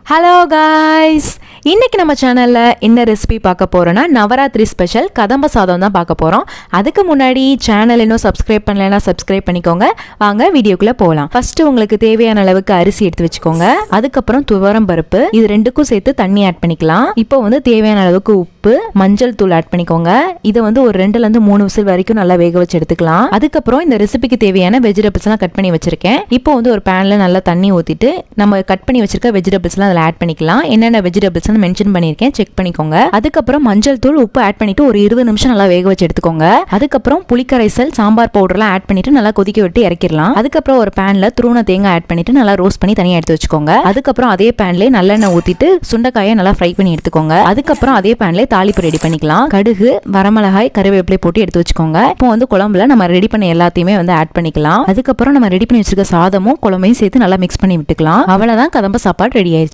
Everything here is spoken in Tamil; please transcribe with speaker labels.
Speaker 1: ஹலோ காய்ஸ், இன்னைக்கு நம்ம சேனல்ல என்ன ரெசிபி பார்க்க போறோம்னா நவராத்திரி ஸ்பெஷல் கதம்ப சாதம் தான் பார்க்க போறோம். அதுக்கு முன்னாடி சேனல் இன்னும் சப்ஸ்கிரைப் பண்ணலைன்னா சப்ஸ்கிரைப் பண்ணிக்கோங்க. வாங்க வீடியோக்குள்ள போகலாம். ஃபர்ஸ்ட் உங்களுக்கு தேவையான அளவுக்கு அரிசி எடுத்து வச்சுக்கோங்க. அதுக்கப்புறம் துவரம் பருப்பு, இது ரெண்டுக்கும் சேர்த்து தண்ணி ஆட் பண்ணிக்கலாம். இப்போ தேவையான அளவுக்கு உப்பு, மஞ்சள் தூள் ஆட் பண்ணிக்கோங்க. இதை ஒரு 2-3 விசில் வரைக்கும் நல்லா வேக வச்சு எடுத்துக்கலாம். அதுக்கப்புறம் இந்த ரெசிபிக்கு தேவையான வெஜிடபிள்ஸ் எல்லாம் கட் பண்ணி வச்சிருக்கேன். இப்போ ஒரு பேன்ல நல்லா தண்ணி ஊத்திட்டு நம்ம கட் பண்ணி வச்சிருக்க வெஜிடபிள்ஸ் எல்லாம் ஆட் பண்ணிக்கலாம். என்னென்ன வெஜிடபிள்ஸ் மென்ஷன் பண்ணிருக்கேன், செக் பண்ணிக்கோங்க. அதுக்கப்புறம் மஞ்சள் தூள், உப்பு ஆட் பண்ணிட்டு ஒரு 20 நிமிஷம் நல்லா வேக வச்சு எடுத்துக்கோங்க. அதுக்கப்புறம் புளிக்கரைசல், சாம்பார் பவுடர்லாம் ஆட் பண்ணிட்டு நல்லா கொதிக்க விட்டு இறக்கிடலாம். அதுக்கப்புறம் ஒரு பேன்ல துருவன தேங்காய் ஆட் பண்ணிட்டு நல்லா ரோஸ்ட் பண்ணி தனியா எடுத்து வச்சுக்கோங்க. அதுக்கப்புறம் அதே பேன்ல நல்லெண்ணெய் ஊத்திட்டு சுண்டைக்காயை நல்லா ஃப்ரை பண்ணி எடுத்துக்கோங்க. அதுக்கப்புறம் அதே பேன்ல தாளிப்பு ரெடி பண்ணிக்கலாம். கடுகு, வரமிளகாய், கருவேப்பிலை போட்டு எடுத்து வச்சுக்கோங்க. இப்போ குழம்புல நம்ம ரெடி பண்ண எல்லாத்தையுமே ஆட் பண்ணிக்கலாம். அதுக்கப்புறம் நம்ம ரெடி பண்ணி வச்சிருக்க சாதமும் குழம்பையும் சேர்த்து நல்லா மிக்ஸ் பண்ணி விட்டுக்கலாம். அவ்வளவுதான், கதம்ப சாப்பாடு ரெடி ஆயிடுச்சு.